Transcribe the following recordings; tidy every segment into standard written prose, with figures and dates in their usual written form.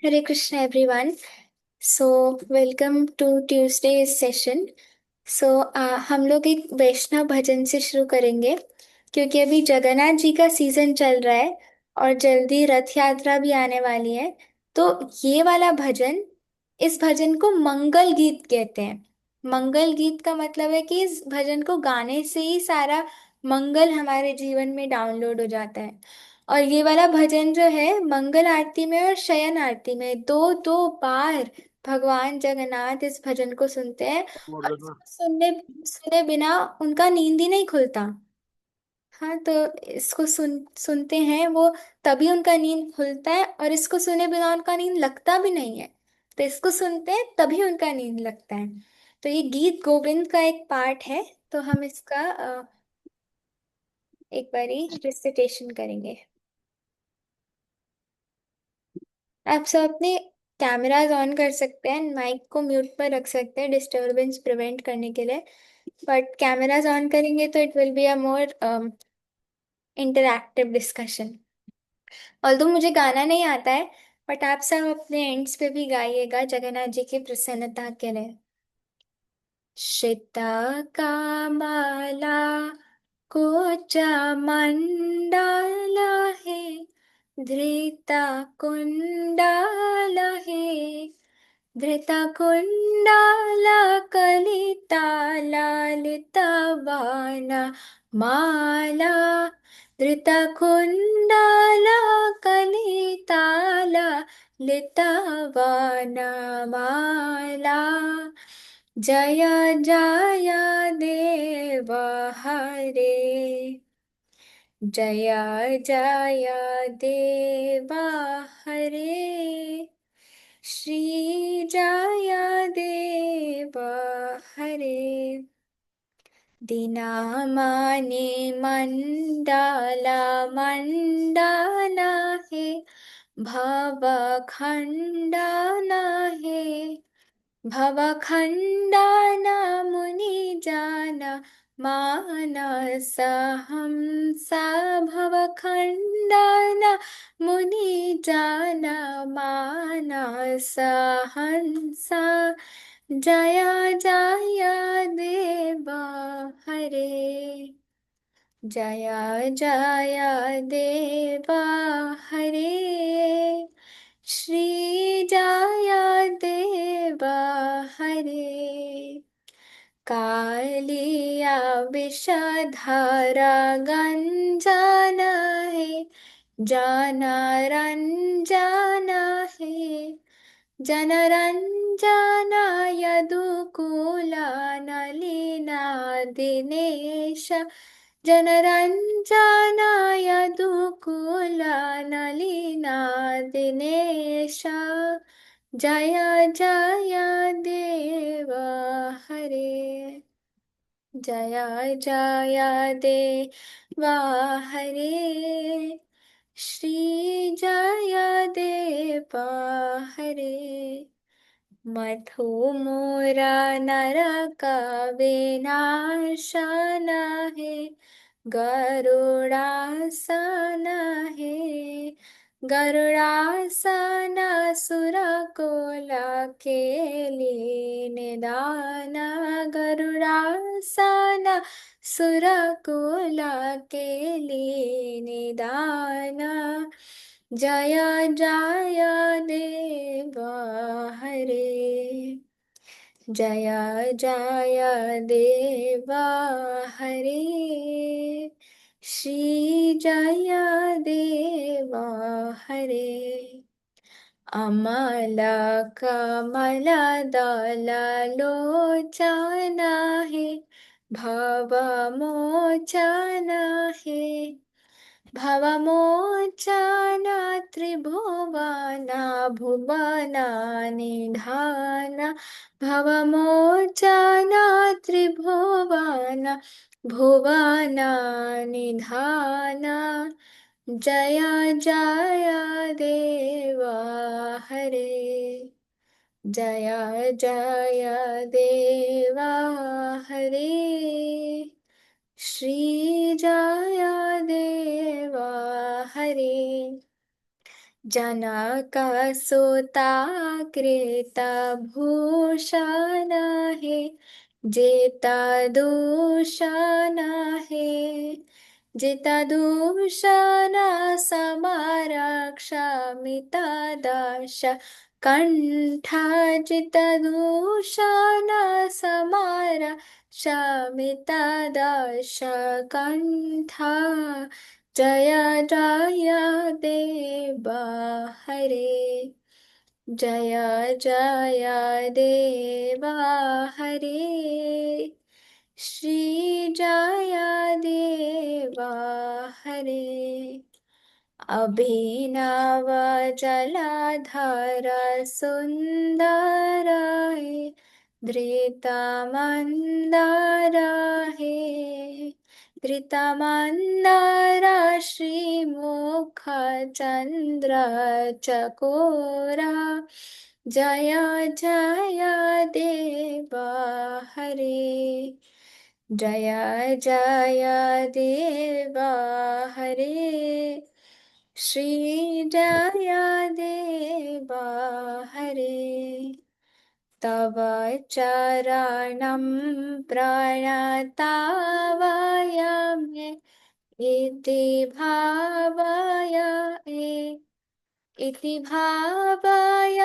Hare Krishna everyone. Welcome to Tuesday's session. हम लोग एक वैष्णव भजन से शुरू करेंगे क्योंकि अभी जगन्नाथ जी का सीजन चल रहा है और जल्दी रथ यात्रा भी आने वाली है। तो ये वाला भजन, इस भजन को मंगल गीत कहते हैं। मंगल गीत का मतलब है कि इस भजन को गाने से ही सारा मंगल हमारे जीवन में डाउनलोड हो जाता है। और ये वाला भजन जो है मंगल आरती में और शयन आरती में दो दो बार भगवान जगन्नाथ इस भजन को सुनते हैं। और इसको सुनने सुने बिना उनका नींद ही नहीं खुलता। हाँ, तो इसको सुनते हैं वो, तभी उनका नींद खुलता है, और इसको सुने बिना उनका नींद लगता भी नहीं है। तो इसको सुनते हैं तभी उनका नींद लगता है। तो ये गीत गोविंद का एक पार्ट है। तो हम इसका एक बारी रिसिटेशन करेंगे। आप सब अपने कैमराज ऑन कर सकते हैं, माइक को म्यूट पर रख सकते हैं डिस्टरबेंस प्रिवेंट करने के लिए। बट कैमराज ऑन करेंगे तो it will be a more interactive discussion. Although मुझे गाना नहीं आता है, बट आप सब अपने एंड्स पे भी गाइएगा जगन्नाथ जी की प्रसन्नता के लिए। श्रिता कामाला कोचा मंडाला है, धृता कुंडाला है, धृतकुण्डालकलितालालितवाना माला, धृतकुण्डालकलितालालितवाना माला। जय जय देव हरे, जय जय देवा हरे, श्री जय देवा हरे। दिनामाने मंडला मंडना है, भव खंडना है, भवखण्डना मुनिजाना मानस हमसा, भवखण्डना मुनिजाना मानस हंसा। जय जय देव हरे, जय जय देव हरे, श्री जय देव हरे। कालिया विषधर गंजन है, जन रंजन है, जनरञ्जन यदुकुल नलिना दिनेश, जनरञ्जन यदुकुल नलिना दिनेश। जय जय देव हरे, जय जय देव हरे, श्री जय देव हरे। मधु मोरा नरक विनाशन है, गरुड़ासन है, गरुड़ासन सुर कोला के लिए निदान, गरुड़ासन सुर कोला के लिए निदान। जय जय देव हरे, जय जय देव हरे, श्री जय देव हरे। अमल कमल दल लोचन है, भव मोचन है, भवमोचन त्रिभुवन भुवन निधान, भवमोचन त्रिभुवन भुवन निधान। जय जय देव हरे, जय जय देव हरे, श्री जय देव हरे। जनक सुता कृत भूषण है, जेता दूषण है। जिता दूषण समारा क्षमिता दाश कंठा। जिता दूषण समारा क्षमिता दाश कंठा। जय जय देव हरे, जय जय देव हरे, श्री जय देव हरे। अभिनव जलधर सुंदर है, धृतमंदर है। धृतमंदर श्रीमुख चंद्र चकोरा। जय जय देव हरे, जय जय देव हरे, श्री जय देव हरे। तव चरणं प्रणतावयमे, इति भावये। इति भावय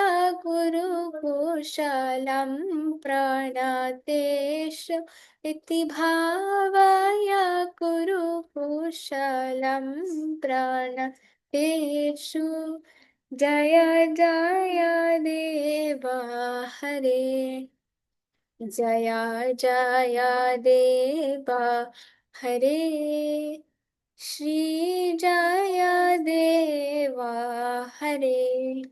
गुरुकुशलं प्रणतेषु। इति भावय गुरुकुशलं प्रणतेषु। जय जय देव हरे, जय जय देव हरे, श्री जय देव हरे।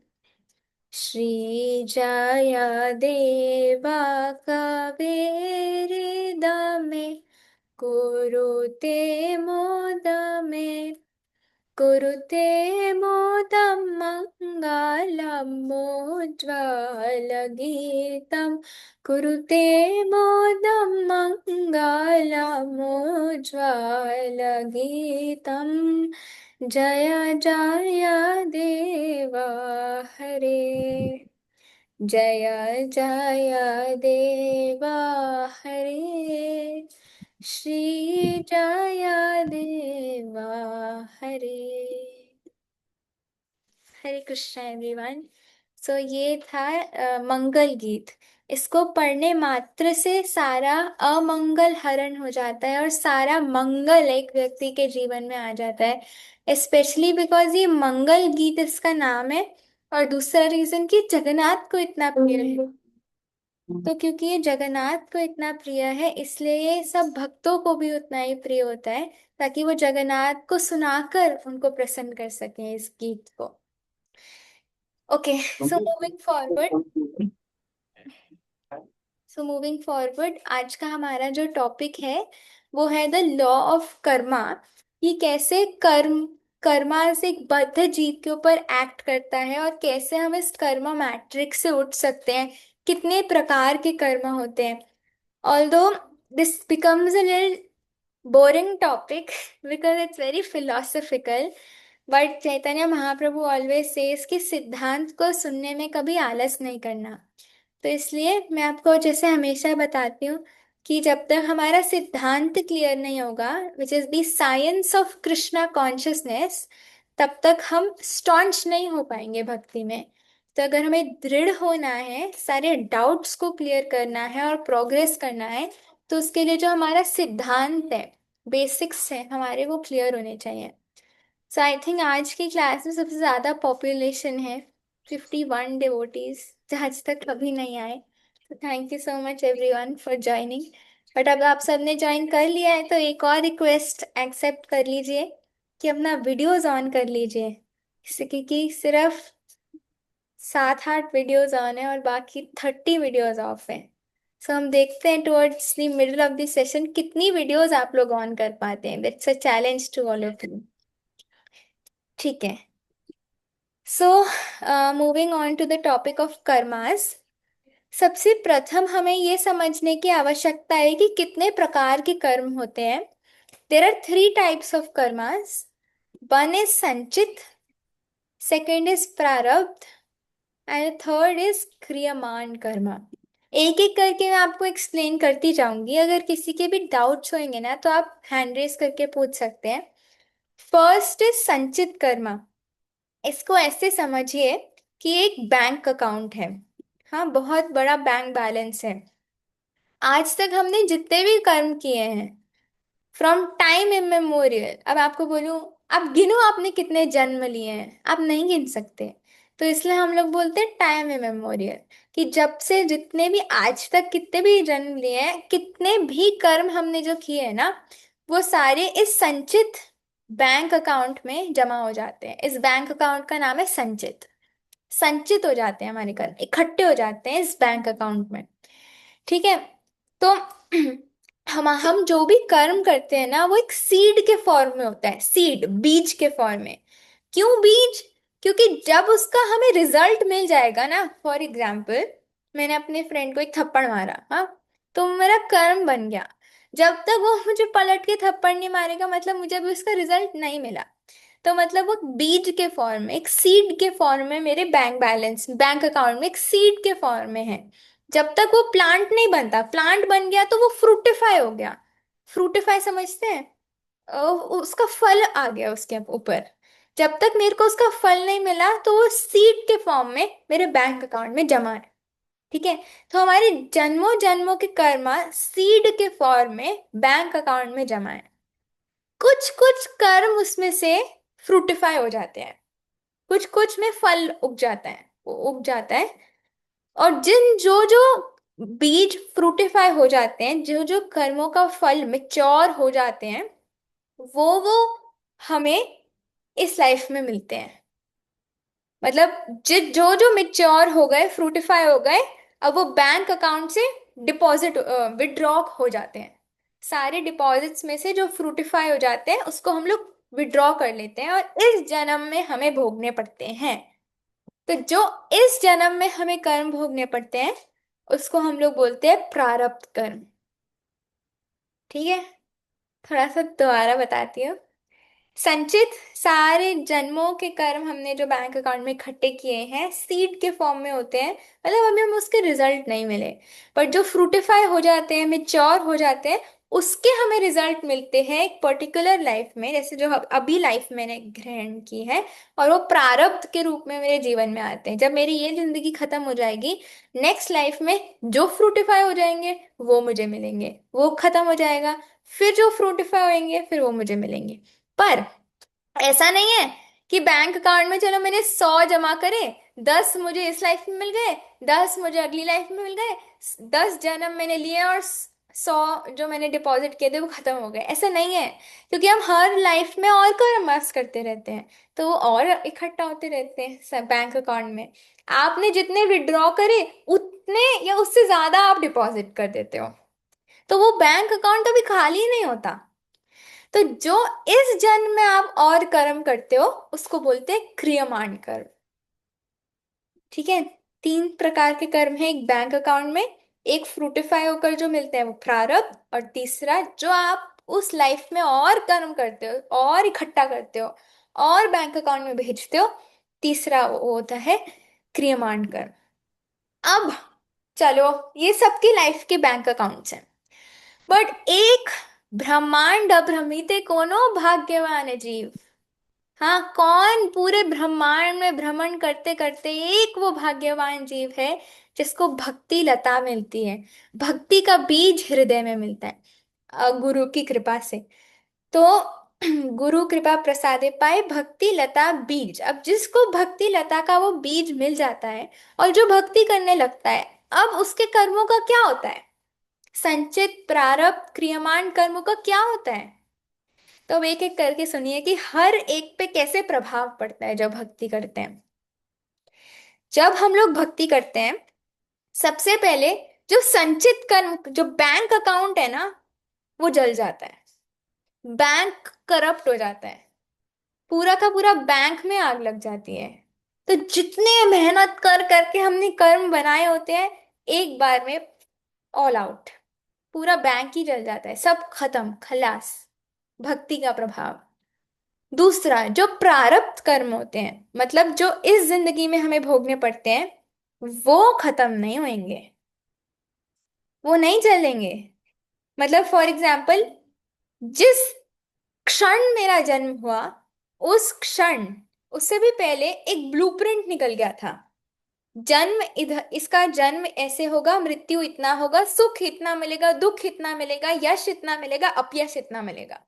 श्री जय देव कबीर दमे, कुरुते मोदमे। कुरुते मोदं मङ्गलमुज्ज्वलगीतं। कुरुते मोदं मङ्गलमुज्ज्वलगीतं। जय जय देव हरे, जय जय देव हरे, श्री जय देव हरे। हरे कृष्णा एवरीवन। सो ये था मंगल गीत। इसको पढ़ने मात्र से सारा अमंगल हरण हो जाता है और सारा मंगल एक व्यक्ति के जीवन में आ जाता है। स्पेशली बिकॉज ये मंगल गीत इसका नाम है। और दूसरा रीजन कि जगन्नाथ को इतना प्रिय है। तो क्योंकि ये जगन्नाथ को इतना प्रिय है, इसलिए ये सब भक्तों को भी उतना ही प्रिय होता है, ताकि वो जगन्नाथ को सुनाकर उनको प्रसन्न कर सकें इस गीत को। Okay, so moving forward. आज का हमारा जो टॉपिक है वो है द लॉ ऑफ कर्मा। कि कैसे कर्म, कर्मा से एक बद्ध जीव के ऊपर एक्ट करता है और कैसे हम इस कर्मा मैट्रिक्स से उठ सकते हैं। कितने प्रकार के कर्म होते हैं। Although this becomes a little boring topic because it's very philosophical, but Chaitanya Mahaprabhu always says कि सिद्धांत को सुनने में कभी आलस नहीं करना। तो इसलिए मैं आपको जैसे हमेशा बताती हूँ कि जब तक हमारा सिद्धांत क्लियर नहीं होगा, which is the science of Krishna consciousness, तब तक हम स्टॉन्च नहीं हो पाएंगे भक्ति में। तो अगर हमें दृढ़ होना है, सारे डाउट्स को क्लियर करना है और प्रोग्रेस करना है, तो उसके लिए जो हमारा सिद्धांत है, बेसिक्स है हमारे, वो क्लियर होने चाहिए। सो आई थिंक आज की क्लास में सबसे ज़्यादा पॉपुलेशन है, 51 डिवोटीज, जो आज तक कभी नहीं आए। तो thank you so much everyone for joining. But अब आप सबने ज्वाइन कर लिया है तो एक और रिक्वेस्ट एक्सेप्ट कर लीजिए कि अपना वीडियोज ऑन कर लीजिए। इससे क्योंकि सिर्फ 7-8 वीडियोज ऑन है और बाकी 30 वीडियोज ऑफ है। सो हम देखते हैं towards the middle of the session कितनी वीडियोज आप लोग ऑन कर पाते हैं। That's a challenge to all of you. ठीक है। So moving on to the topic of karmas. सबसे प्रथम हमें ये समझने की आवश्यकता है कि कितने प्रकार के कर्म होते हैं। There are 3 types of karmas. One is sanchit, second is prarabdh and third is kriyaman karma. एक एक करके मैं आपको एक्सप्लेन करती जाऊंगी। अगर किसी के भी डाउट्स होंगे ना तो आप हैंड रेस करके पूछ सकते हैं। फर्स्ट इज संचित कर्म। इसको ऐसे समझिए कि एक बैंक अकाउंट है। हाँ, बहुत बड़ा बैंक बैलेंस है। आज तक हमने जितने भी कर्म किए हैं फ्रॉम टाइम इमेमोरियल, अब आपको बोलूं, आप गिनो आपने कितने जन्म लिए हैं, आप नहीं गिन सकते। तो इसलिए हम लोग बोलते हैं टाइम इमेमोरियल, कि जब से जितने भी आज तक कितने भी जन्म लिए हैं, कितने भी कर्म हमने जो किए हैं ना, वो सारे इस संचित बैंक अकाउंट में जमा हो जाते हैं। इस बैंक अकाउंट का नाम है संचित। संचित हो जाते हैं हमारे कर्म, इकट्ठे हो जाते हैं इस बैंक अकाउंट में। ठीक है। तो हम जो भी कर्म करते हैं ना, वो एक सीड के फॉर्म में होता है, सीड बीज के फॉर्म में। क्यों बीज? क्योंकि जब उसका हमें रिजल्ट मिल जाएगा ना, फॉर एग्जाम्पल मैंने अपने फ्रेंड को एक थप्पड़ मारा, हाँ, तो मेरा कर्म बन गया। जब तक वो मुझे पलट के थप्पड़ नहीं मारेगा, मतलब मुझे अभी उसका रिजल्ट नहीं मिला। तो मतलब वो बीज के फॉर्म में, एक सीड के फॉर्म में मेरे बैंक बैलेंस, बैंक अकाउंट में एक सीड के फॉर्म में है। जब तक वो प्लांट नहीं बनता, प्लांट बन गया तो वो फ्रूटिफाई हो गया। फ्रूटिफाई समझते हैं? उसका फल आ गया उसके ऊपर। जब तक मेरे को उसका फल नहीं मिला तो वो सीड के फॉर्म में मेरे बैंक अकाउंट में जमा है। ठीक है। तो हमारे जन्मों जन्मों के कर्मा सीड के फॉर्म में बैंक अकाउंट में जमा है। कुछ कुछ कर्म उसमें से फ्रूटिफाई हो जाते हैं, कुछ कुछ में फल उग जाता है, वो उग जाता है। और जिन जो जो बीज फ्रूटिफाई हो जाते हैं, जो जो कर्मों का फल मेच्योर हो जाते हैं, वो हमें इस लाइफ में मिलते हैं। मतलब जो जो मेच्योर हो गए, फ्रूटिफाई हो गए, अब वो बैंक अकाउंट से डिपॉजिट विड्रॉ हो जाते हैं। सारे डिपॉजिट्स में से जो फ्रूटिफाई हो जाते हैं उसको हम लोग विड्रॉ कर लेते हैं, और इस जन्म में हमें भोगने पड़ते हैं। तो जो इस जन्म में हमें कर्म भोगने पड़ते हैं उसको हम लोग बोलते हैं प्रारब्ध कर्म। ठीक है। थोड़ा सा दोबारा बताती हूँ। संचित सारे जन्मों के कर्म हमने जो बैंक अकाउंट में इकट्ठे किए हैं सीड के फॉर्म में होते हैं। मतलब अभी हमें उसके रिजल्ट नहीं मिले, पर जो फ्रूटिफाई हो जाते हैं, मेच्योर हो जाते हैं, उसके हमें रिजल्ट मिलते हैं एक पर्टिकुलर लाइफ में, जैसे जो अभी लाइफ मैंने ग्रहण की है। और वो प्रारब्ध के रूप में मेरे जीवन में आते हैं। जब मेरी ये जिंदगी खत्म हो जाएगी, नेक्स्ट लाइफ में जो फ्रूटिफाई हो जाएंगे वो मुझे मिलेंगे, वो खत्म हो जाएगा, फिर जो फ्रूटिफाई होंगे फिर वो मुझे मिलेंगे। पर ऐसा नहीं है कि बैंक अकाउंट में चलो मैंने 100 जमा करे, 10 मुझे इस लाइफ में मिल गए, 10 मुझे अगली लाइफ में मिल गए, 10 जन्म मैंने लिए और 100 जो मैंने डिपॉजिट किए थे वो खत्म हो गए। ऐसा नहीं है, क्योंकि हम हर लाइफ में और कर्म मास करते रहते हैं, तो वो और इकट्ठा होते रहते हैं बैंक अकाउंट में। आपने जितने विड्रॉ करे उतने या उससे ज्यादा आप डिपॉजिट कर देते हो, तो वो बैंक अकाउंट कभी खाली नहीं होता। तो जो इस जन्म में आप और कर्म करते हो उसको बोलते हैं क्रियमाण कर्म। ठीक है। 3 प्रकार के कर्म है एक बैंक अकाउंट में। एक फ्रूटिफाई होकर जो मिलते हैं वो प्रारब्ध, और तीसरा जो आप उस लाइफ में और कर्म करते हो और इकट्ठा करते हो और बैंक अकाउंट में भेजते हो, तीसरा वो होता है क्रियमाण कर्म। अब चलो, ये सबकी लाइफ के बैंक अकाउंट्स हैं। बट एक ब्रह्मांड अभ्रमिते कोनो भाग्यवान है जीव। हाँ, कौन पूरे ब्रह्मांड में भ्रमण करते करते एक वो भाग्यवान जीव है जिसको भक्ति लता मिलती है। भक्ति का बीज हृदय में मिलता है गुरु की कृपा से। तो गुरु कृपा प्रसादे पाए भक्ति लता बीज। अब जिसको भक्ति लता का वो बीज मिल जाता है और जो भक्ति करने लगता है, अब उसके कर्मों का क्या होता है? संचित प्रारब्ध क्रियमाण कर्मों का क्या होता है? तो अब एक एक करके सुनिए कि हर एक पे कैसे प्रभाव पड़ता है जब भक्ति करते हैं। जब हम लोग भक्ति करते हैं, सबसे पहले जो संचित कर्म, जो बैंक अकाउंट है ना, वो जल जाता है। बैंक करप्ट हो जाता है, पूरा का पूरा बैंक में आग लग जाती है। तो जितने मेहनत कर करके हमने कर्म बनाए होते हैं, एक बार में ऑल आउट, पूरा बैंक ही जल जाता है, सब खत्म, खलास। भक्ति का प्रभाव। दूसरा, जो प्रारब्ध कर्म होते हैं, मतलब जो इस जिंदगी में हमें भोगने पड़ते हैं, वो खत्म नहीं होंगे, वो नहीं चलेंगे। मतलब फॉर एग्जाम्पल, जिस क्षण मेरा जन्म हुआ, उस क्षण, उससे भी पहले एक ब्लूप्रिंट निकल गया था। जन्म इधर, इसका जन्म ऐसे होगा, मृत्यु इतना होगा, सुख इतना मिलेगा, दुख इतना मिलेगा, यश इतना मिलेगा, अपयश इतना मिलेगा।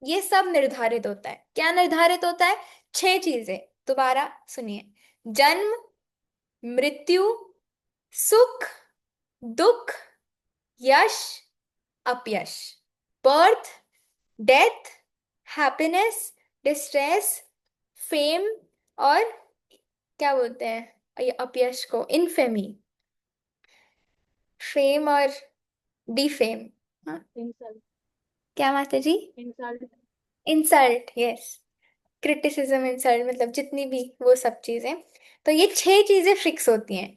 ये सब निर्धारित होता है। क्या निर्धारित होता है? छह चीजें। दोबारा सुनिए। जन्म, मृत्यु, सुख, दुख, यश, अपयश। Birth, death, happiness, distress, fame, और क्या बोलते हैं ये अपयश को? इनफेमी। फेम और डिफेम। हाँ, इंसल्ट। क्या माता जी? Insult. Insult, yes. Criticism, insult, मतलब जितनी भी वो सब चीजें। तो ये छह चीजें फिक्स होती हैं।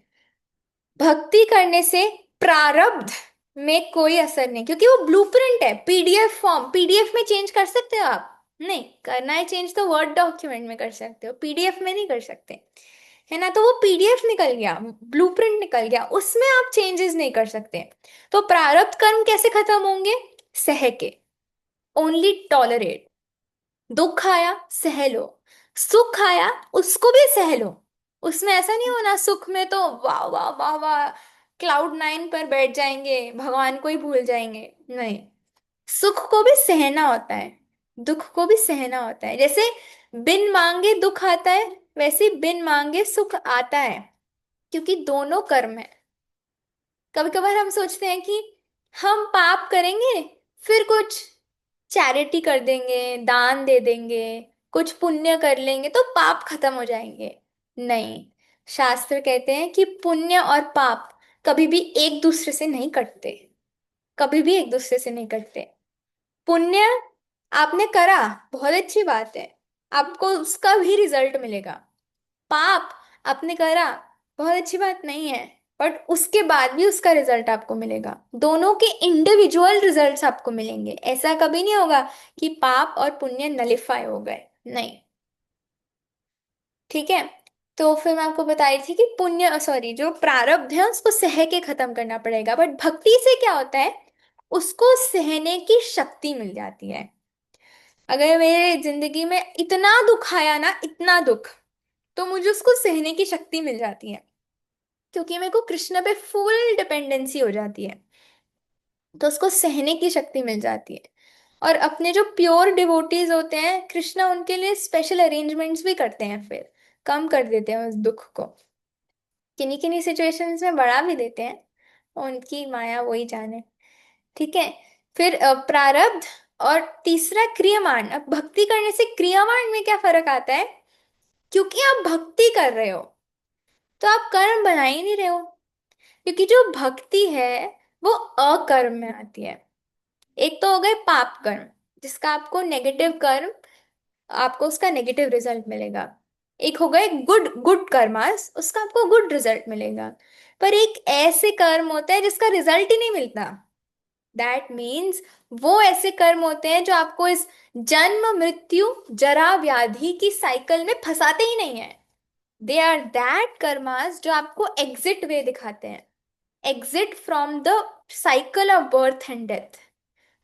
भक्ति करने से प्रारब्ध में कोई असर नहीं, क्योंकि वो ब्लूप्रिंट है, पीडीएफ फॉर्म। पीडीएफ में चेंज कर सकते हो आप? नहीं करना है चेंज तो वर्ड डॉक्यूमेंट में कर सकते हो, पीडीएफ में नहीं कर सकते। है ना? तो वो पीडीएफ निकल गया, ब्लूप्रिंट निकल गया, उसमें आप चेंजेस नहीं कर सकते। तो प्रारब्ध कर्म कैसे खत्म होंगे? सह के। Only tolerate. दुख आया, सह लो। सुख आया, उसको भी सह लो। उसमें ऐसा नहीं होना सुख में तो वाह वाह वाह वाह, क्लाउड नाइन पर बैठ जाएंगे, भगवान को ही भूल जाएंगे। नहीं, सुख को भी सहना होता है, दुख को भी सहना होता है। जैसे बिन मांगे दुख आता है, वैसे ही बिन मांगे सुख आता है, क्योंकि दोनों कर्म है। कभी कभार हम सोचते हैं कि हम पाप करेंगे, फिर कुछ चैरिटी कर देंगे, दान दे देंगे, कुछ पुण्य कर लेंगे तो पाप खत्म हो जाएंगे। नहीं, शास्त्र कहते हैं कि पुण्य और पाप कभी भी एक दूसरे से नहीं कटते, कभी भी एक दूसरे से नहीं कटते। पुण्य आपने करा, बहुत अच्छी बात है, आपको उसका भी रिजल्ट मिलेगा। पाप आपने करा, बहुत अच्छी बात नहीं है, बट उसके बाद भी उसका रिजल्ट आपको मिलेगा। दोनों के इंडिविजुअल रिजल्ट्स आपको मिलेंगे। ऐसा कभी नहीं होगा कि पाप और पुण्य नलिफाई हो गए, नहीं। ठीक है? तो फिर मैं आपको बता रही थी कि पुण्य, सॉरी, जो प्रारब्ध है उसको सह के खत्म करना पड़ेगा, बट भक्ति से क्या होता है, उसको सहने की शक्ति मिल जाती है। अगर मेरे जिंदगी में इतना दुख आया ना, इतना दुख, तो मुझे उसको सहने की शक्ति मिल जाती है, क्योंकि मेरे को कृष्ण पे फुल डिपेंडेंसी हो जाती है। तो उसको सहने की शक्ति मिल जाती है। और अपने जो प्योर डिवोटीज होते हैं, कृष्णा उनके लिए स्पेशल अरेंजमेंट्स भी करते हैं, फिर कम कर देते हैं उस दुख को, किन्हीं किन्हीं सिचुएशंस में बढ़ा भी देते हैं। उनकी माया वही जाने। ठीक है? फिर प्रारब्ध। और तीसरा क्रियामान। अब भक्ति करने से क्रियामान में क्या फर्क आता है? क्योंकि आप भक्ति कर रहे हो, तो आप कर्म बना ही नहीं रहे हो, क्योंकि जो भक्ति है वो अकर्म में आती है। एक तो हो गए पाप कर्म, जिसका आपको नेगेटिव कर्म, आपको उसका नेगेटिव रिजल्ट मिलेगा। एक हो गए गुड गुड कर्मास, उसका आपको गुड रिजल्ट मिलेगा। पर एक ऐसे कर्म होते हैं जिसका रिजल्ट ही नहीं मिलता। दैट मीन्स वो ऐसे कर्म होते हैं जो आपको इस जन्म मृत्यु जरा व्याधि की साइकिल में फंसाते ही नहीं है। दे आर दैट कर्मास जो आपको एग्जिट वे दिखाते हैं, exit from the cycle of birth and death.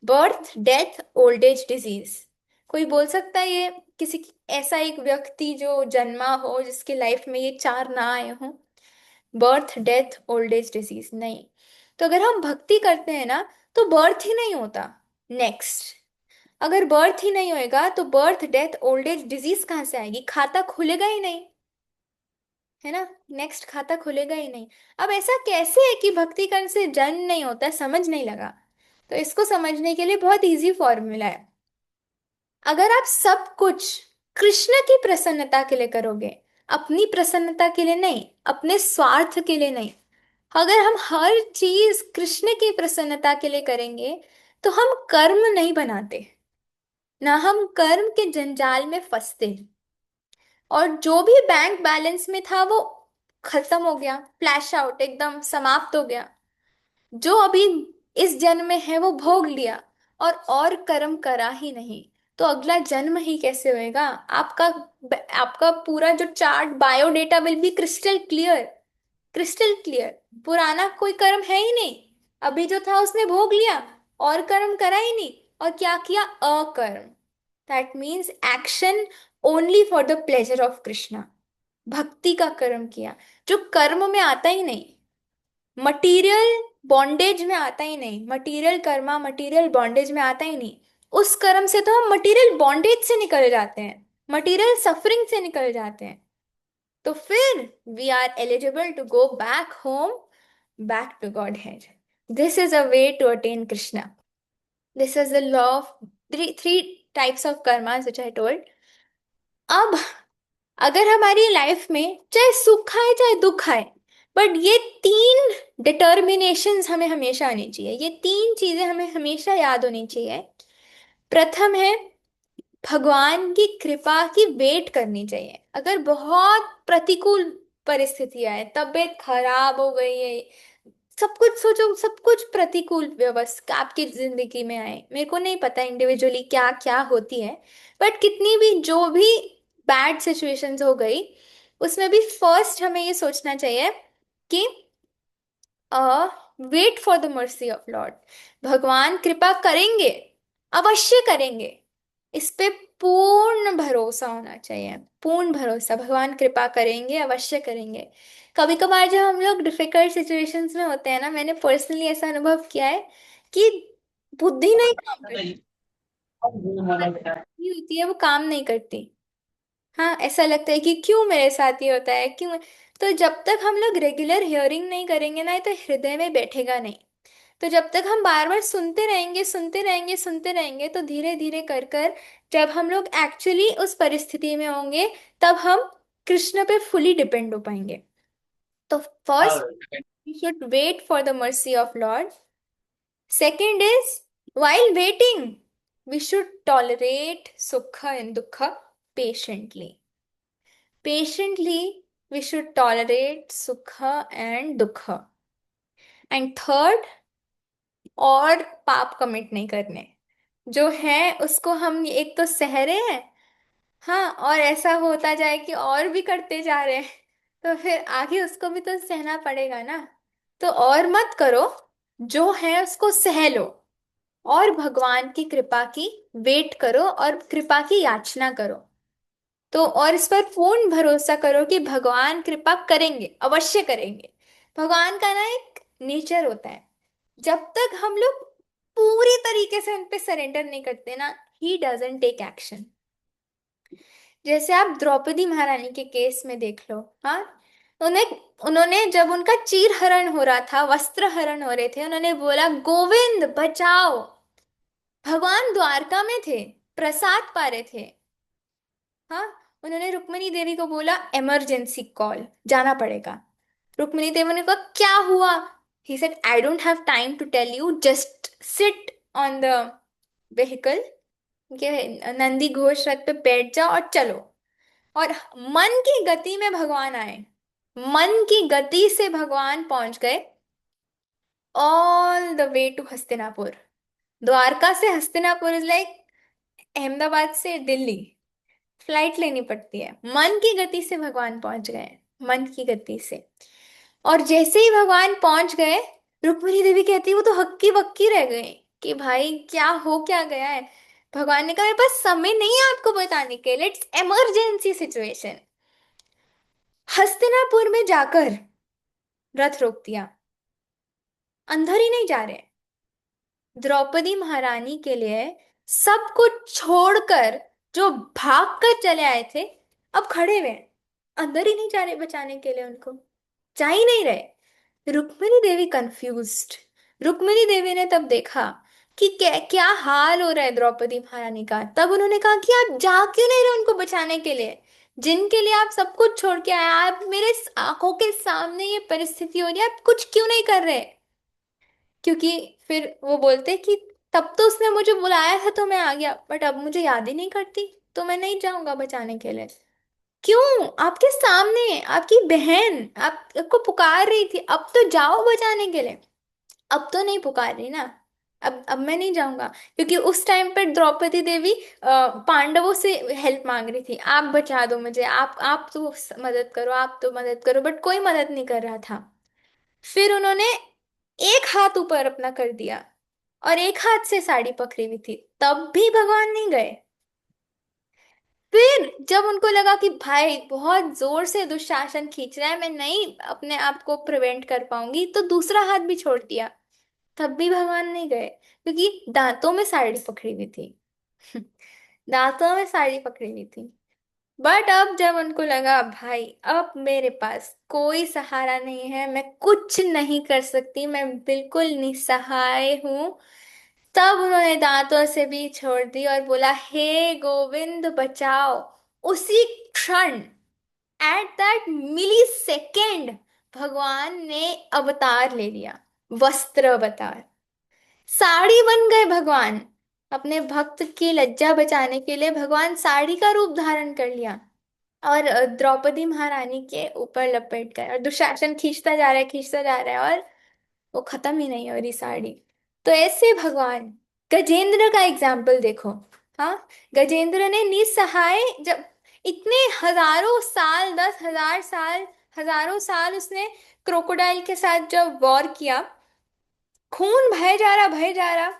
Birth, death, old age, disease. कोई बोल सकता है ये किसी ऐसा एक व्यक्ति जो जन्मा हो जिसकी लाइफ में ये चार ना आए हों? Birth, death, old age, disease, नहीं। तो अगर हम भक्ति करते हैं ना, तो बर्थ ही नहीं होता। नेक्स्ट, अगर बर्थ ही नहीं होएगा तो birth, death, old age, disease कहाँ से आएगी? खाता खुलेगा ही नहीं, है ना? नेक्स्ट खाता खुलेगा ही नहीं। अब ऐसा कैसे है कि भक्ति करने से जन्म नहीं होता है? समझ नहीं लगा? तो इसको समझने के लिए बहुत इजी फॉर्मूला है। अगर आप सब कुछ कृष्ण की प्रसन्नता के लिए करोगे, अपनी प्रसन्नता के लिए नहीं, अपने स्वार्थ के लिए नहीं, अगर हम हर चीज कृष्ण की प्रसन्नता के लिए करेंगे, तो हम कर्म नहीं बनाते, ना हम कर्म के जंजाल में फंसते। और जो भी बैंक बैलेंस में था वो खत्म हो गया, फ्लैश आउट, एकदम समाप्त हो गया। जो अभी इस जन्म में है वो भोग लिया, और कर्म करा ही नहीं। तो अगला जन्म ही कैसे होएगा? आपका आपका पूरा जो chart biodata will be crystal clear, crystal clear. पुराना कोई कर्म है ही नहीं, अभी जो था उसने भोग लिया, और कर्म करा ही नहीं। और क्या किया? अकर्म। That means action only for the pleasure of Krishna. भक्ति का कर्म किया, जो कर्म में आता ही नहीं, मटीरियल बॉन्डेज में आता ही नहीं, मटीरियल कर्मा मटीरियल बॉन्डेज में आता ही नहीं। उस कर्म से तो हम मटीरियल बॉन्डेज से निकल जाते हैं, मटीरियल सफरिंग से निकल जाते हैं। तो फिर we are eligible to go back home, back to godhead. This is a way to attain Krishna. This is the law of three types of karmas which I told. अब अगर हमारी life में चाहे सुख आए चाहे दुख आए, बट ये तीन डिटर्मिनेशंस हमें हमेशा आनी चाहिए, ये तीन चीजें हमें हमेशा याद होनी चाहिए। प्रथम है, भगवान की कृपा की वेट करनी चाहिए। अगर बहुत प्रतिकूल परिस्थिति आए, तबीयत खराब हो गई है, सब कुछ सोचो, सब कुछ प्रतिकूल व्यवस्था आपकी जिंदगी में आए, मेरे को नहीं पता इंडिविजुअली क्या क्या होती है, बट कितनी भी जो भी बैड सिचुएशंस हो गई, उसमें भी फर्स्ट हमें ये सोचना चाहिए कि wait for the mercy of Lord. भगवान कृपा करेंगे, अवश्य करेंगे, इस पे पूर्ण भरोसा होना चाहिए। पूर्ण भरोसा, भगवान कृपा करेंगे, अवश्य करेंगे। कभी कभार जब हम लोग डिफिकल्ट सिचुएशंस में होते हैं ना, मैंने पर्सनली ऐसा अनुभव किया है कि बुद्धि नहीं काम करती, बुद्धि होती है वो काम नहीं करती। हाँ, ऐसा लगता है कि क्यों मेरे साथ ये होता है, क्यों? तो जब तक हम लोग रेगुलर हियरिंग नहीं करेंगे ना, ये तो हृदय में बैठेगा नहीं। तो जब तक हम बार बार सुनते रहेंगे, सुनते रहेंगे, सुनते रहेंगे, तो धीरे धीरे कर कर जब हम लोग एक्चुअली उस परिस्थिति में होंगे, तब हम कृष्ण पे फुली डिपेंड हो पाएंगे। तो first, we should wait for the mercy of Lord. Second is, while waiting we should tolerate sukha and dukha patiently. Patiently we should tolerate sukha and dukha. And third, और पाप commit नहीं करने, जो है उसको हम एक तो सह रहे हैं, हाँ, और ऐसा होता जाए कि और भी करते जा रहे हैं, तो फिर आगे उसको भी तो सहना पड़ेगा ना। तो और मत करो, जो है उसको सह लो, और भगवान की कृपा की वेट करो और कृपा की याचना करो। तो और इस पर पूर्ण भरोसा करो कि भगवान कृपा करेंगे, अवश्य करेंगे। भगवान का ना एक नेचर होता है, जब तक हम लोग पूरी तरीके से उन पे सरेंडर नहीं करते ना, ही डजंट टेक एक्शन। जैसे आप द्रौपदी महारानी के केस में देख लो, हाँ, उन्हें उन्होंने जब उनका चीर हरण हो रहा था, वस्त्र हरण हो रहे थे, उन्होंने बोला गोविंद बचाओ। भगवान द्वारका में थे, प्रसाद पा रहे थे, हाँ, उन्होंने रुक्मिणी देवी को बोला इमरजेंसी कॉल, जाना पड़ेगा। रुक्मिणी देवी ने कहा क्या हुआ? He said I don't have time to tell you, just sit on the vehicle, Nandighosh रथ पे बैठ जाओ और चलो। और मन की गति में भगवान आए, मन की गति से भगवान पहुंच गए all the way to Hastinapur. Dwarka से हस्तिनापुर इज लाइक अहमदाबाद से दिल्ली, फ्लाइट लेनी पड़ती है। मन की गति से भगवान पहुंच गए, मन की गति से। और जैसे ही भगवान पहुंच गए, रुक्मिणी देवी कहती वो तो हक्की बक्की रह गई कि भाई क्या हो क्या गया है। भगवान ने कहा मेरे पास समय नहीं है आपको बताने के लिए, इट्स इमरजेंसी सिचुएशन। हस्तिनापुर में जाकर रथ रोक दिया, अंदर ही नहीं जा रहे। द्रौपदी महारानी के लिए सब कुछ छोड़कर जो भाग कर चले आए थे, अब खड़े हुए हैं, अंदर ही नहीं जा रहे बचाने के लिए, उनको जा ही नहीं रहे। रुक्मिणी देवी कंफ्यूज्ड। रुक्मिणी देवी ने तब देखा कि क्या क्या हाल हो रहा है द्रौपदी महारानी का, तब उन्होंने कहा कि आप जा क्यों नहीं रहे उनको बचाने के लिए, जिनके लिए आप सब कुछ छोड़ के आए, आप मेरे आंखों के सामने ये परिस्थिति हो रही है, आप कुछ क्यों नहीं कर रहे? क्योंकि फिर वो बोलते कि तब तो उसने मुझे बुलाया था तो मैं आ गया, बट अब मुझे याद ही नहीं करती, तो मैं नहीं जाऊंगा बचाने के लिए। क्यों? आपके सामने आपकी बहन आपको पुकार रही थी, अब तो जाओ बचाने के लिए। अब तो नहीं पुकार रही ना, अब मैं नहीं जाऊंगा, क्योंकि उस टाइम पर द्रौपदी देवी पांडवों से हेल्प मांग रही थी, आप बचा दो मुझे, आप तो मदद करो, आप तो मदद करो, बट कोई मदद नहीं कर रहा था। फिर उन्होंने एक हाथ ऊपर अपना कर दिया और एक हाथ से साड़ी पकड़ी हुई थी, तब भी भगवान नहीं गए। फिर जब उनको लगा कि भाई बहुत जोर से दुशासन खींच रहा है, मैं नहीं अपने आप को प्रिवेंट कर पाऊंगी, तो दूसरा हाथ भी छोड़ दिया, तब भी भगवान नहीं गए, क्योंकि दांतों में साड़ी पकड़ी हुई थी। दांतों में साड़ी पकड़ी हुई थी। बट अब जब उनको लगा भाई अब मेरे पास कोई सहारा नहीं है, मैं कुछ नहीं कर सकती, मैं बिल्कुल निसहाय हूं, तब उन्होंने दांतों से भी छोड़ दी और बोला, हे गोविंद बचाओ। उसी क्षण, एट दैट मिली सेकेंड, भगवान ने अवतार ले लिया, वस्त्र अवतार, साड़ी बन गए भगवान। अपने भक्त की लज्जा बचाने के लिए भगवान साड़ी का रूप धारण कर लिया और द्रौपदी महारानी के ऊपर लपेट गए, और दुशासन खींचता जा रहा है, खींचता जा रहा है, और वो खत्म ही नहीं हो रही साड़ी। तो ऐसे भगवान, गजेंद्र का एग्जाम्पल देखो। हाँ, गजेंद्र ने निसहाय, जब इतने हजारों साल, 10,000 साल, हजारों साल उसने क्रोकोडाइल के साथ जब वॉर किया, खून बहे जा रहा, बहे जा रहा,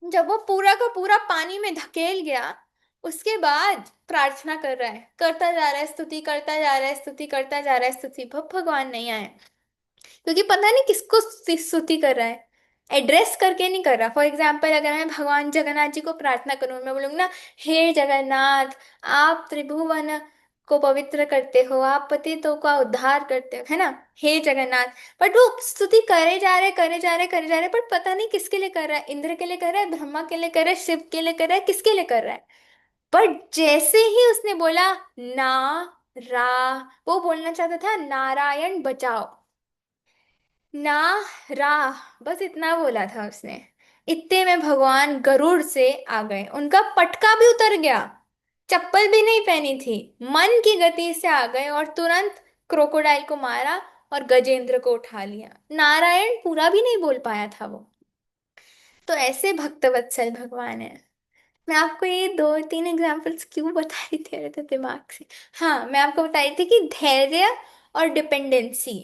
जब वो पूरा का पूरा पानी में धकेल गया, उसके बाद प्रार्थना कर रहा है, करता जा रहा है, स्तुति करता जा रहा है, स्तुति करता जा रहा है, स्तुति, भगवान नहीं आए, क्योंकि पता नहीं किसको स्तुति कर रहा है, एड्रेस करके नहीं कर रहा। फॉर एग्जाम्पल, अगर मैं भगवान जगन्नाथ जी को प्रार्थना करूं, मैं बोलूंगी ना, हे जगन्नाथ, आप त्रिभुवन को पवित्र करते हो, आप पतितों का उद्धार करते हो, है ना, हे जगन्नाथ। बट वो स्तुति करे जा रहे, करे जा रहे, करे जा रहे, पर पता नहीं किसके लिए कर रहा है, इंद्र के लिए कर रहा है, ब्रह्मा के लिए कर रहा है, शिव के लिए कर रहा है, किसके लिए कर रहा है। पर जैसे ही उसने बोला ना, रा, वो बोलना चाहता था नारायण बचाओ, ना, राह, बस इतना बोला था उसने, इतने में भगवान गरुड़ से आ गए, उनका पटका भी उतर गया, चप्पल भी नहीं पहनी थी, मन की गति से आ गए और तुरंत क्रोकोडाइल को मारा और गजेंद्र को उठा लिया। नारायण पूरा भी नहीं बोल पाया था वो। तो ऐसे भक्तवत्सल भगवान है। मैं आपको ये दो तीन एग्जाम्पल्स क्यों बता रही थी मेरे तो दिमाग से। हाँ, मैं आपको बता रही थी कि धैर्य और डिपेंडेंसी,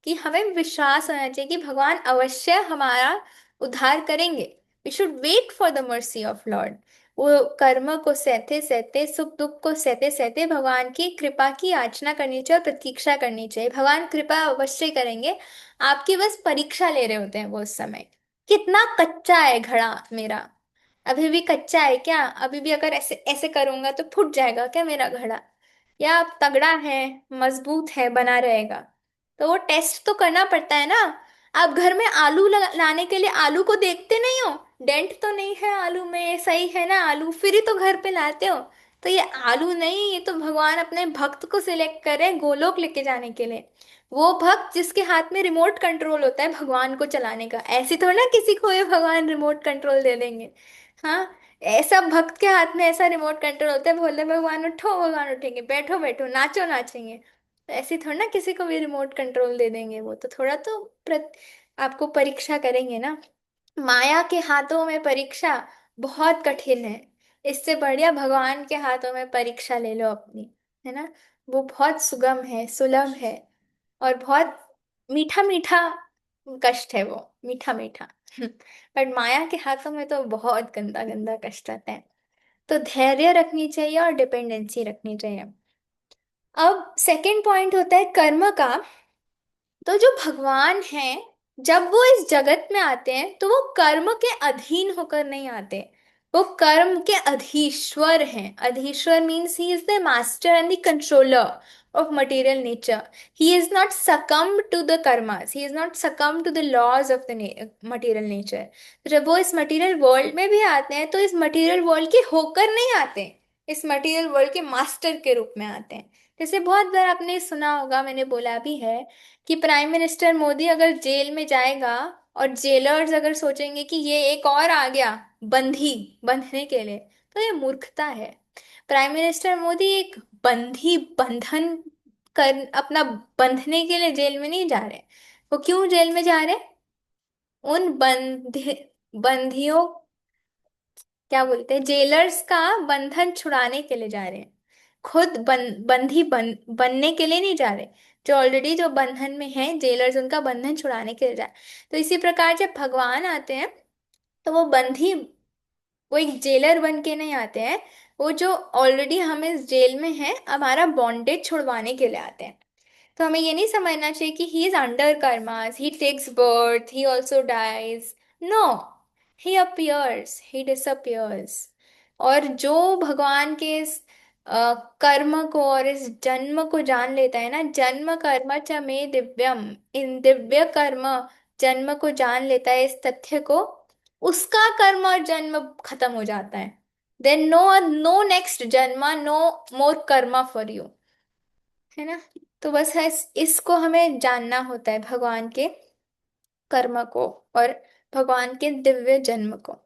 कि हमें विश्वास होना चाहिए कि भगवान अवश्य हमारा उद्धार करेंगे। We should wait for the mercy of Lord. वो कर्म को सहते सहते, सुख दुख को सहते सहते भगवान की कृपा की याचना करनी चाहिए और प्रतीक्षा करनी चाहिए, भगवान कृपा अवश्य करेंगे। आपकी बस परीक्षा ले रहे होते हैं वो उस समय, कितना कच्चा है घड़ा मेरा, अभी भी कच्चा है क्या, अभी भी अगर ऐसे ऐसे करूंगा तो फूट जाएगा क्या मेरा घड़ा, या अब तगड़ा है, मजबूत है, बना रहेगा। तो वो टेस्ट तो करना पड़ता है ना। आप घर में आलू लाने के लिए आलू को देखते नहीं हो, डेंट तो नहीं है आलू में, सही है ना आलू, फिर ही तो घर पे लाते हो। तो ये आलू नहीं, ये तो भगवान अपने भक्त को सिलेक्ट करे गोलोक लेके जाने के लिए। वो भक्त जिसके हाथ में रिमोट कंट्रोल होता है भगवान को चलाने का, ऐसी थोड़ा ना किसी को ये भगवान रिमोट कंट्रोल दे देंगे। हाँ, ऐसा भक्त के हाथ में ऐसा रिमोट कंट्रोल होता है, बोले भगवान उठो, भगवान उठेंगे, बैठो बैठो, नाचो नाचेंगे। तो ऐसे थोड़ा ना किसी को भी रिमोट कंट्रोल दे देंगे, वो तो थोड़ा तो आपको परीक्षा करेंगे ना। माया के हाथों में परीक्षा बहुत कठिन है, इससे बढ़िया भगवान के हाथों में परीक्षा ले लो अपनी, है ना। वो बहुत सुगम है, सुलभ है, और बहुत मीठा मीठा कष्ट है वो, मीठा मीठा। बट माया के हाथों में तो बहुत गंदा गंदा कष्ट आता है। तो धैर्य रखनी चाहिए और डिपेंडेंसी रखनी चाहिए। अब सेकंड पॉइंट होता है कर्म का। तो जो भगवान हैं, जब वो इस जगत में आते हैं तो वो कर्म के अधीन होकर नहीं आते, वो कर्म के अधीश्वर हैं। अधीश्वर means he is the master and the controller of material nature. He is not succumbed to the karmas, he is not succumbed to the laws of the material nature. जब वो इस मटेरियल वर्ल्ड में भी आते हैं तो इस मटेरियल वर्ल्ड के होकर नहीं आते, इस मटेरियल वर्ल्ड के मास्टर के रूप में आते हैं। जैसे बहुत बार आपने सुना होगा, मैंने बोला भी है, कि प्राइम मिनिस्टर मोदी अगर जेल में जाएगा और जेलर्स अगर सोचेंगे कि ये एक और आ गया बंधी बंधने के लिए, तो ये मूर्खता है। प्राइम मिनिस्टर मोदी एक बंधी, बंधन कर अपना बंधने के लिए जेल में नहीं जा रहे। वो क्यों जेल में जा रहे? उन बंधे बंधियों, क्या बोलते हैं, जेलर्स का बंधन छुड़ाने के लिए जा रहे हैं। खुद बनने के लिए नहीं जा रहे। जो ऑलरेडी जो बंधन में है जेलर्स, उनका बंधन छुड़ाने के लिए जा रहे। तो इसी प्रकार जब भगवान आते हैं तो वो एक जेलर बन के नहीं आते हैं। वो जो ऑलरेडी हम इस जेल में हैं, हमारा बॉन्डेज छुड़वाने के लिए आते हैं। तो हमें ये नहीं समझना चाहिए कि he is under karmas, he takes birth, he also dies. No, he appears, he disappears. और जो भगवान के इस कर्म को और इस जन्म को जान लेता है ना, जन्म कर्म च मे दिव्यम, इन दिव्य कर्म जन्म को जान लेता है, इस तथ्य को, उसका कर्म और जन्म खत्म हो जाता है। Then no, no next janam, no more karma for you, है ना। तो बस है इसको हमें जानना होता है, भगवान के कर्म को और भगवान के दिव्य जन्म को।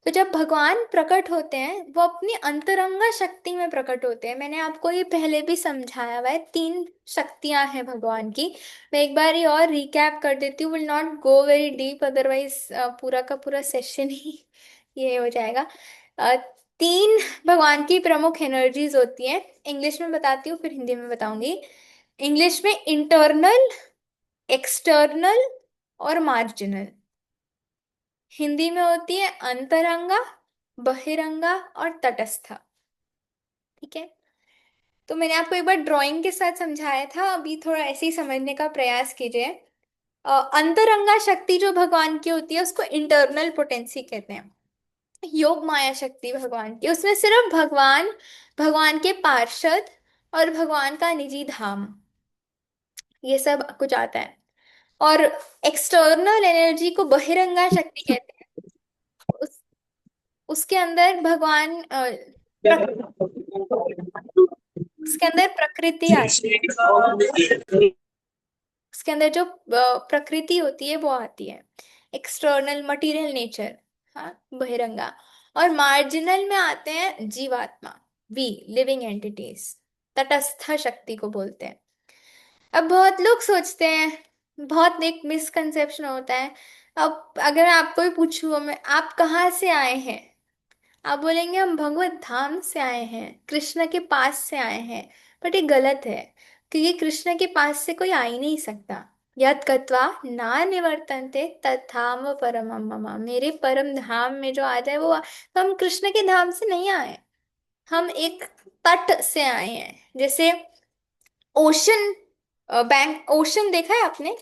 तो जब भगवान प्रकट होते हैं वो अपनी अंतरंगा शक्ति में प्रकट होते हैं। मैंने आपको ये पहले भी समझाया हुआ है, तीन शक्तियां हैं भगवान की। मैं एक बार ये और रिकैप कर देती हूँ, will not go very deep, otherwise पूरा का पूरा सेशन ही ये हो जाएगा। अ, तीन भगवान की प्रमुख एनर्जीज होती हैं। इंग्लिश में बताती हूँ फिर हिंदी में बताऊंगी। इंग्लिश में इंटरनल, एक्सटर्नल और मार्जिनल। हिंदी में होती है अंतरंगा, बहिरंगा और तटस्थ। ठीक है। तो मैंने आपको एक बार ड्राइंग के साथ समझाया था, अभी थोड़ा ऐसे ही समझने का प्रयास कीजिए। अंतरंगा शक्ति जो भगवान की होती है उसको इंटरनल पोटेंसी कहते हैं। योग माया शक्ति भगवान की, उसमें सिर्फ भगवान, भगवान के पार्षद और भगवान का निजी धाम, ये सब कुछ आता है। और एक्सटर्नल एनर्जी को बहिरंगा शक्ति कहते हैं। उस उसके अंदर भगवान उसके अंदर प्रकृति आती है। उसके अंदर जो प्रकृति होती है वो आती है। एक्सटर्नल मटेरियल नेचर, हाँ, बहिरंगा। और मार्जिनल में आते हैं जीवात्मा, वी लिविंग एंटिटीज, तटस्थ शक्ति को बोलते हैं। अब बहुत लोग सोचते हैं, बहुत एक मिसकंसेप्शन होता है। अब अगर आपको ही पूछूं मैं, आप कहाँ से आए हैं, आप बोलेंगे हम भगवत धाम से आए हैं, कृष्ण के पास से आए हैं। बट ये गलत है, क्योंकि कृष्ण के पास से कोई आ ही नहीं सकता। यत् गत्वा ना निवर्तन्ते तत्धाम परमम मम, मेरे परम धाम में जो आ जाए वो तो हम कृष्ण के धाम से नहीं आए, हम एक तट से आए हैं। जैसे ओशन, बैंक, ओशन देखा है आपने,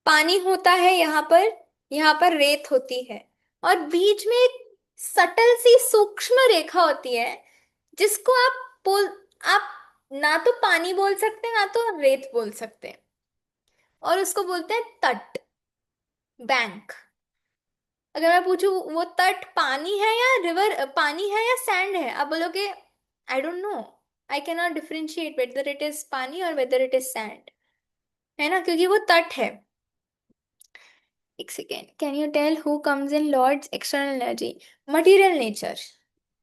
पानी होता है यहाँ पर रेत होती है, और बीच में एक सटल सी सूक्ष्म रेखा होती है, जिसको आप ना तो पानी बोल सकते हैं ना तो रेत बोल सकते हैं, और उसको बोलते हैं तट, बैंक। अगर मैं पूछूं वो तट पानी है या रिवर, पानी है या सैंड है, आप बोलोगे I don't know, I can not differentiate whether it is पानी और वेदर इट इज सैंड, है ना, क्योंकि वो तट है। एक second, can you tell who comes in lord's external energy? Material nature,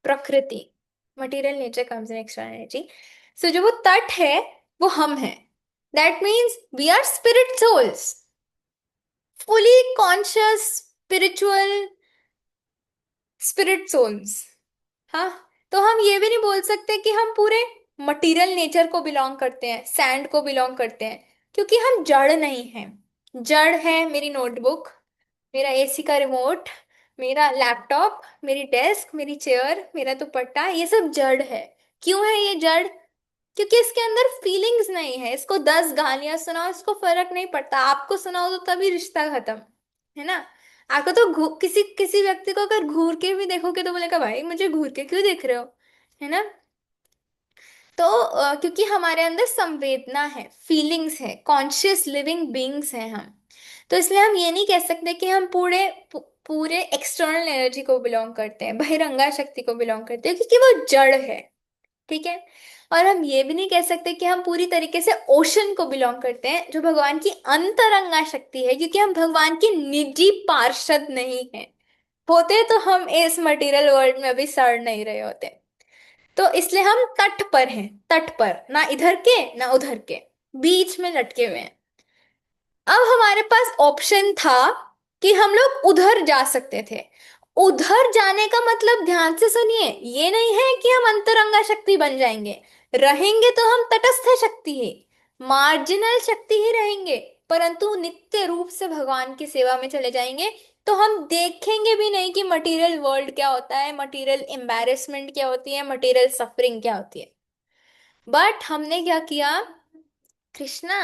प्रकृति, material nature comes in external energy. So जो वो तट है वो हम हैं। That means we are spirit souls, fully conscious spiritual spirit souls. हाँ, तो हम ये भी नहीं बोल सकते कि हम पूरे मटेरियल नेचर को बिलोंग करते हैं, सैंड को बिलोंग करते हैं, क्योंकि हम जड़ नहीं हैं। जड़ है मेरी नोटबुक, मेरा एसी का रिमोट, मेरा लैपटॉप, मेरी डेस्क, मेरी चेयर, मेरा दुपट्टा, ये सब जड़ है। क्यों है ये जड़? क्योंकि इसके अंदर फीलिंग्स नहीं है। इसको 10 गालियां सुनाओ, इसको फर्क नहीं पड़ता। आपको सुनाओ तो तभी रिश्ता खत्म, है ना। आपको तो किसी किसी व्यक्ति को अगर घूर के भी देखोगे तो बोलेगा भाई मुझे घूर के क्यों देख रहे हो, है ना। तो क्योंकि हमारे अंदर संवेदना है, फीलिंग्स है, कॉन्शियस लिविंग बीइंग्स हैं हम। तो इसलिए हम ये नहीं कह सकते कि हम पूरे एक्सटर्नल एनर्जी को बिलोंग करते हैं, बहिरंगा शक्ति को बिलोंग करते हैं, क्योंकि वो जड़ है। ठीक है। और हम ये भी नहीं कह सकते कि हम पूरी तरीके से ओशन को बिलोंग करते हैं, जो भगवान की अंतरंगा शक्ति है, क्योंकि हम भगवान के निजी पार्षद नहीं हैं। होते तो हम इस मटेरियल वर्ल्ड में अभी सड़ नहीं रहे होते। तो इसलिए हम तट पर हैं, तट पर, ना इधर के ना उधर के, बीच में लटके हुए हैं। अब हमारे पास ऑप्शन था कि हम लोग उधर जा सकते थे। उधर जाने का मतलब ध्यान से सुनिए, ये नहीं है कि हम अंतरंगा शक्ति बन जाएंगे। रहेंगे तो हम तटस्थ शक्ति ही, मार्जिनल शक्ति ही रहेंगे, परंतु नित्य रूप से भगवान की सेवा में चले जाएंगे। तो हम देखेंगे भी नहीं कि मटेरियल वर्ल्ड क्या होता है, मटेरियल एम्बैरेसमेंट क्या होती है, मटेरियल सफरिंग क्या होती है। बट हमने क्या किया, कृष्णा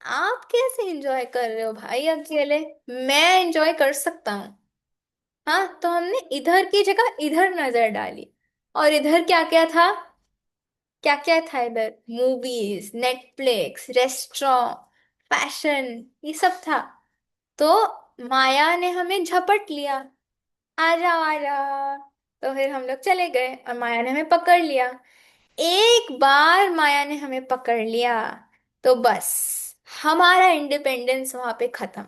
आप कैसे एंजॉय कर रहे हो भाई अकेले, मैं एंजॉय कर सकता हूँ। हाँ, तो हमने इधर की जगह इधर नजर डाली, और इधर क्या क्या था, क्या क्या था इधर, मूवीज, नेटफ्लिक्स, रेस्टोरेंट, फैशन, ये सब था। तो माया ने हमें झपट लिया, आ जाओ आ जाओ। तो फिर हम लोग चले गए और माया ने हमें पकड़ लिया। एक बार माया ने हमें पकड़ लिया तो बस हमारा इंडिपेंडेंस वहां पे खत्म।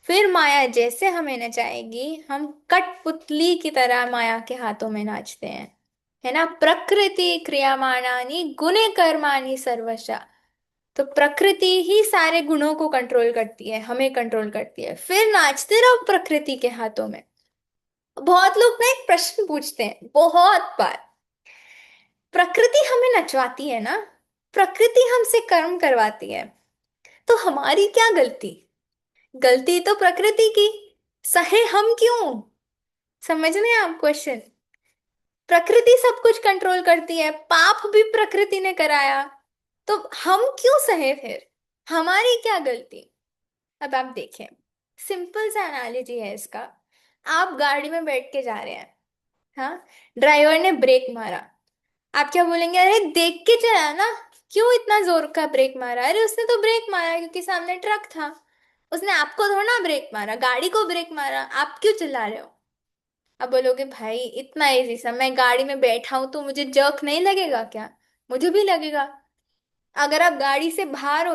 फिर माया जैसे हमें नचाएगी, हम कठपुतली की तरह माया के हाथों में नाचते हैं। है ना, प्रकृति क्रियमाणानि गुणे कर्माणि सर्वशः। तो प्रकृति ही सारे गुणों को कंट्रोल करती है, हमें कंट्रोल करती है, फिर नाचते रहो प्रकृति के हाथों में। बहुत लोग ना एक प्रश्न पूछते हैं बहुत बार, प्रकृति हमें नचवाती है ना, प्रकृति हमसे कर्म करवाती है, तो हमारी क्या गलती, गलती तो प्रकृति की, सहे हम क्यों। समझ रहे हैं आप क्वेश्चन, प्रकृति सब कुछ कंट्रोल करती है, पाप भी प्रकृति ने कराया, तो हम क्यों सहे फिर, हमारी क्या गलती। अब आप देखें, सिंपल सा एनालॉजी है इसका। आप गाड़ी में बैठ के जा रहे हैं, हाँ, ड्राइवर ने ब्रेक मारा, आप क्या बोलेंगे, अरे देख के चला ना, क्यों इतना जोर का ब्रेक मारा, अरे उसने तो ब्रेक मारा क्योंकि सामने ट्रक था, उसने आपको थोड़ा ना ब्रेक मारा, गाड़ी को ब्रेक मारा, आप क्यों चिल्ला रहे हो। अब बोलोगे भाई इतना इजी सा, मैं गाड़ी में बैठा हूं तो मुझे जर्क नहीं लगेगा क्या, मुझे भी लगेगा। अगर आप गाड़ी से बाहर हो